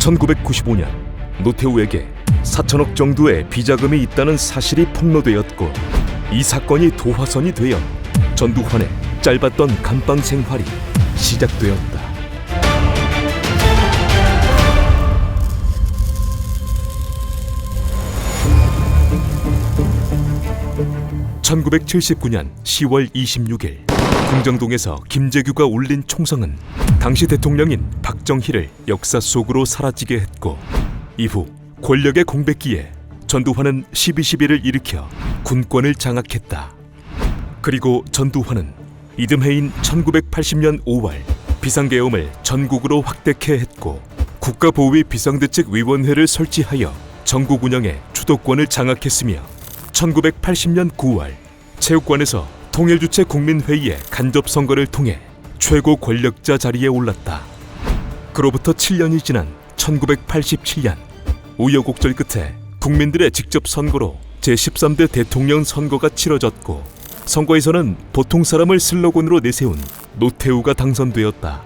1995년 노태우에게 4천억 정도의 비자금이 있다는 사실이 폭로되었고, 이 사건이 도화선이 되어 전두환의 짧았던 감방 생활이 시작되었다. 1979년 10월 26일 궁정동에서 김재규가 울린 총성은 당시 대통령인 박정희를 역사 속으로 사라지게 했고, 이후 권력의 공백기에 전두환은 12.12를 일으켜 군권을 장악했다. 그리고 전두환은 이듬해인 1980년 5월 비상계엄을 전국으로 확대케 했고, 국가보위 비상대책위원회를 설치하여 전국 운영의 주도권을 장악했으며, 1980년 9월 체육관에서 통일주체 국민회의의 간접선거를 통해 최고 권력자 자리에 올랐다. 그로부터 7년이 지난 1987년 우여곡절 끝에 국민들의 직접 선거로 제13대 대통령 선거가 치러졌고, 선거에서는 보통 사람을 슬로건으로 내세운 노태우가 당선되었다.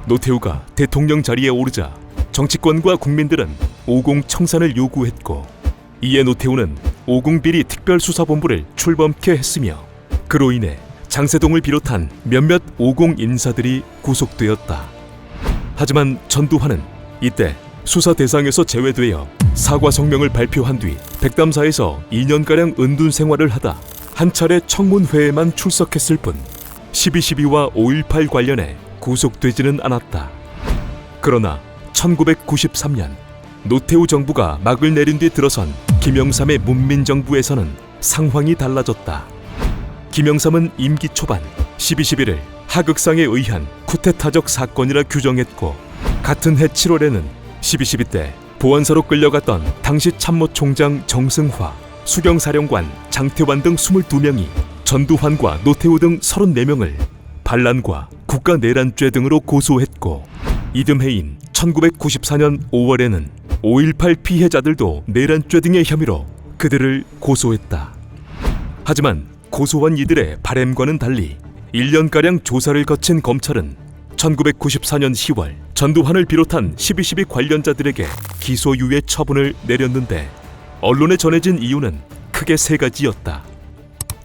노태우가 대통령 자리에 오르자 정치권과 국민들은 50 청산을 요구했고, 이에 노태우는 50 비리 특별수사본부를 출범케 했으며, 그로 인해 장세동을 비롯한 몇몇 50 인사들이 구속되었다. 하지만 전두환은 이때 수사 대상에서 제외되어 사과 성명을 발표한 뒤 백담사에서 2년가량 은둔 생활을 하다 한 차례 청문회에만 출석했을 뿐 12.12와 5.18 관련해 구속되지는 않았다. 그러나 1993년 노태우 정부가 막을 내린 뒤 들어선 김영삼의 문민정부에서는 상황이 달라졌다. 김영삼은 임기 초반 12.12를 하극상에 의한 쿠데타적 사건이라 규정했고, 같은 해 7월에는 12.12 때 보안사로 끌려갔던 당시 참모총장 정승화, 수경사령관 장태환 등 22명이 전두환과 노태우 등 34명을 반란과 국가내란죄 등으로 고소했고, 이듬해인 1994년 5월에는 5.18 피해자들도 내란죄 등의 혐의로 그들을 고소했다. 하지만 고소한 이들의 바램과는 달리 1년가량 조사를 거친 검찰은 1994년 10월 전두환을 비롯한 12.12 관련자들에게 기소유예 처분을 내렸는데, 언론에 전해진 이유는 크게 세 가지였다.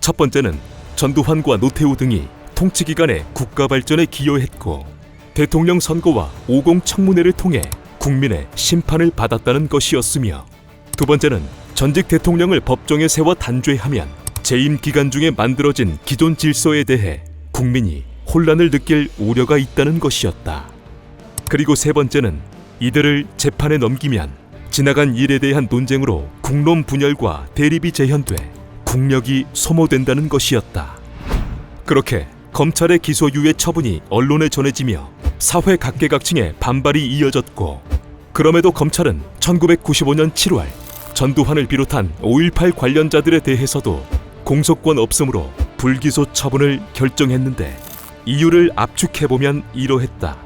첫 번째는 전두환과 노태우 등이 통치기간에 국가 발전에 기여했고, 대통령 선거와 50 청문회를 통해 국민의 심판을 받았다는 것이었으며, 두 번째는 전직 대통령을 법정에 세워 단죄하면 재임 기간 중에 만들어진 기존 질서에 대해 국민이 혼란을 느낄 우려가 있다는 것이었다. 그리고 세 번째는 이들을 재판에 넘기면 지나간 일에 대한 논쟁으로 국론 분열과 대립이 재현돼 국력이 소모된다는 것이었다. 그렇게 검찰의 기소유예 처분이 언론에 전해지며 사회 각계각층의 반발이 이어졌고, 그럼에도 검찰은 1995년 7월 전두환을 비롯한 5.18 관련자들에 대해서도 공소권 없음으로 불기소 처분을 결정했는데, 이유를 압축해보면 이러했다.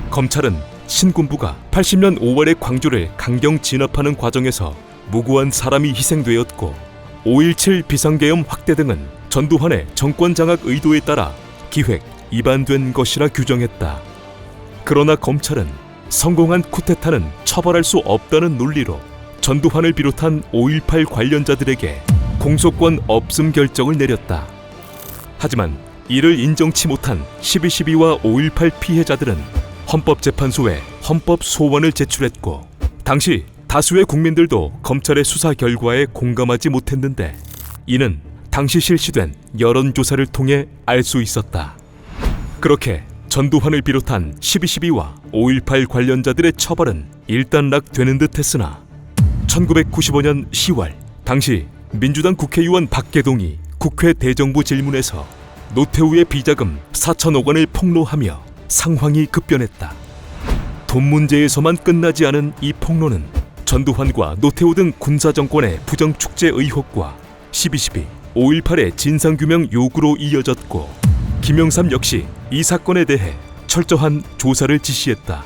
검찰은 신군부가 80년 5월의 광주를 강경 진압하는 과정에서 무고한 사람이 희생되었고, 5.17 비상계엄 확대 등은 전두환의 정권 장악 의도에 따라 기획, 입안된 것이라 규정했다. 그러나 검찰은 성공한 쿠데타는 처벌할 수 없다는 논리로 전두환을 비롯한 5.18 관련자들에게 공소권 없음 결정을 내렸다. 하지만 이를 인정치 못한 12.12와 5.18 피해자들은 헌법재판소에 헌법소원을 제출했고, 당시 다수의 국민들도 검찰의 수사 결과에 공감하지 못했는데, 이는 당시 실시된 여론조사를 통해 알 수 있었다. 그렇게 전두환을 비롯한 12.12와 5.18 관련자들의 처벌은 일단락되는 듯 했으나, 1995년 10월 당시 민주당 국회의원 박계동이 국회 대정부 질문에서 노태우의 비자금 4천억 원을 폭로하며 상황이 급변했다. 돈 문제에서만 끝나지 않은 이 폭로는 전두환과 노태우 등 군사정권의 부정축제 의혹과 12.12, 5.18의 진상규명 요구로 이어졌고, 김영삼 역시 이 사건에 대해 철저한 조사를 지시했다.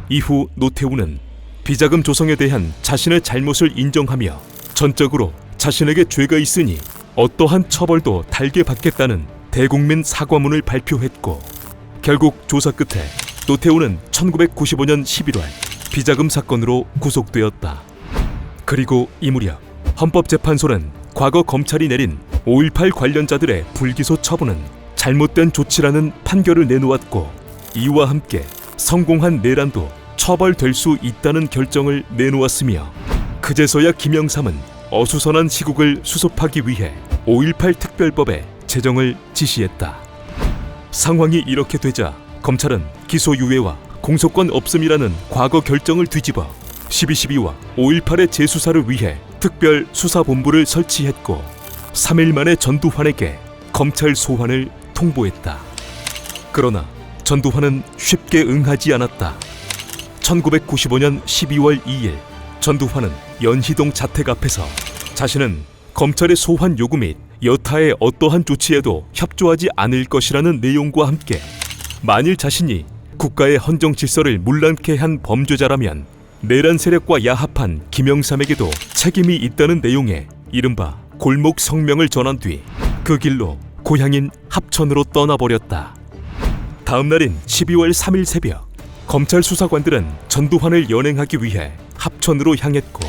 이후 노태우는 비자금 조성에 대한 자신의 잘못을 인정하며 전적으로 자신에게 죄가 있으니 어떠한 처벌도 달게 받겠다는 대국민 사과문을 발표했고, 결국 조사 끝에 노태우는 1995년 11월 비자금 사건으로 구속되었다. 그리고 이 무렵 헌법재판소는 과거 검찰이 내린 5.18 관련자들의 불기소 처분은 잘못된 조치라는 판결을 내놓았고, 이와 함께 성공한 내란도 처벌될 수 있다는 결정을 내놓았으며, 그제서야 김영삼은 어수선한 시국을 수습하기 위해 5.18 특별법의 제정을 지시했다. 상황이 이렇게 되자 검찰은 기소유예와 공소권 없음이라는 과거 결정을 뒤집어 12.12와 5.18의 재수사를 위해 특별수사본부를 설치했고, 3일 만에 전두환에게 검찰 소환을 통보했다. 그러나 전두환은 쉽게 응하지 않았다. 1995년 12월 2일 전두환은 연희동 자택 앞에서 자신은 검찰의 소환 요구 및 여타의 어떠한 조치에도 협조하지 않을 것이라는 내용과 함께, 만일 자신이 국가의 헌정 질서를 문란케 한 범죄자라면 내란 세력과 야합한 김영삼에게도 책임이 있다는 내용의 이른바 골목 성명을 전한 뒤 그 길로 고향인 합천으로 떠나버렸다. 다음 날인 12월 3일 새벽, 검찰 수사관들은 전두환을 연행하기 위해 합천으로 향했고,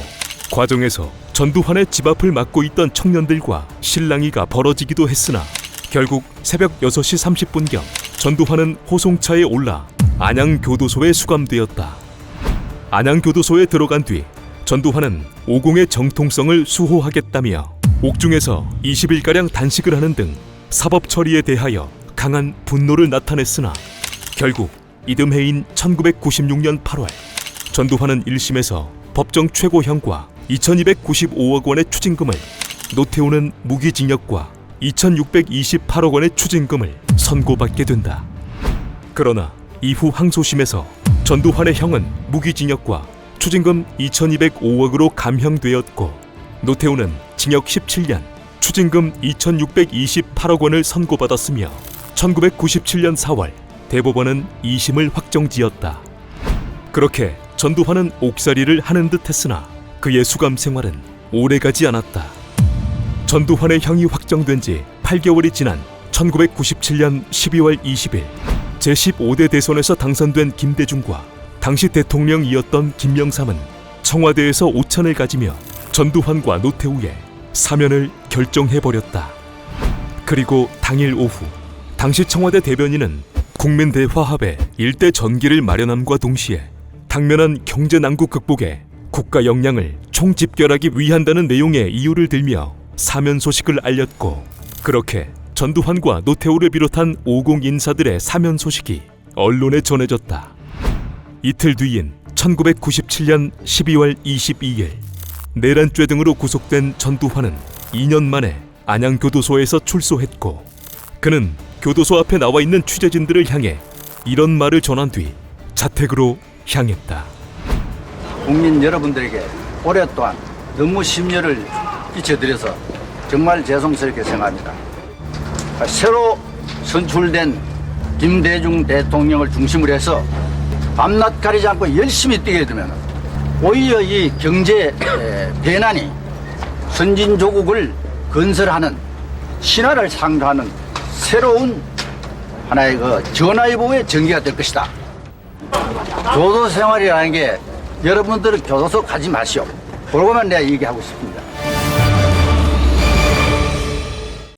과정에서 전두환의 집 앞을 막고 있던 청년들과 실랑이가 벌어지기도 했으나 결국 새벽 6시 30분경 전두환은 호송차에 올라 안양교도소에 수감되었다. 안양교도소에 들어간 뒤 전두환은 오공의 정통성을 수호하겠다며 옥중에서 20일가량 단식을 하는 등 사법 처리에 대하여 강한 분노를 나타냈으나, 결국 이듬해인 1996년 8월 전두환은 1심에서 법정 최고형과 2295억 원의 추징금을, 노태우는 무기징역과 2628억 원의 추징금을 선고받게 된다. 그러나 이후 항소심에서 전두환의 형은 무기징역과 추징금 2205억으로 감형되었고, 노태우는 징역 17년, 추징금 2628억 원을 선고받았으며 1997년 4월 대법원은 2심을 확정지었다. 그렇게 전두환은 옥살이를 하는 듯 했으나 그의 수감 생활은 오래가지 않았다. 전두환의 형이 확정된 지 8개월이 지난 1997년 12월 20일 제15대 대선에서 당선된 김대중과 당시 대통령이었던 김영삼은 청와대에서 오찬을 가지며 전두환과 노태우의 사면을 결정해버렸다. 그리고 당일 오후 당시 청와대 대변인은 국민 대화합의 일대 전기를 마련함과 동시에 당면한 경제 난국 극복에 국가 역량을 총집결하기 위한다는 내용의 이유를 들며 사면 소식을 알렸고, 그렇게 전두환과 노태우를 비롯한 50 인사들의 사면 소식이 언론에 전해졌다. 이틀 뒤인 1997년 12월 22일 내란죄 등으로 구속된 전두환은 2년 만에 안양교도소에서 출소했고, 그는 교도소 앞에 나와 있는 취재진들을 향해 이런 말을 전한 뒤 자택으로 향했다. 국민 여러분들에게 오랫동안 너무 심려를 끼쳐드려서 정말 죄송스럽게 생각합니다. 새로 선출된 김대중 대통령을 중심으로 해서 밤낮 가리지 않고 열심히 뛰게 되면 오히려 이 경제 대난이 선진조국을 건설하는 신화를 상도하는 새로운 하나의 전화위복의 전개가 될 것이다. 교도 생활이라는 게 여러분들은 교도소 가지 마시오. 그러고만 내가 얘기하고 싶습니다.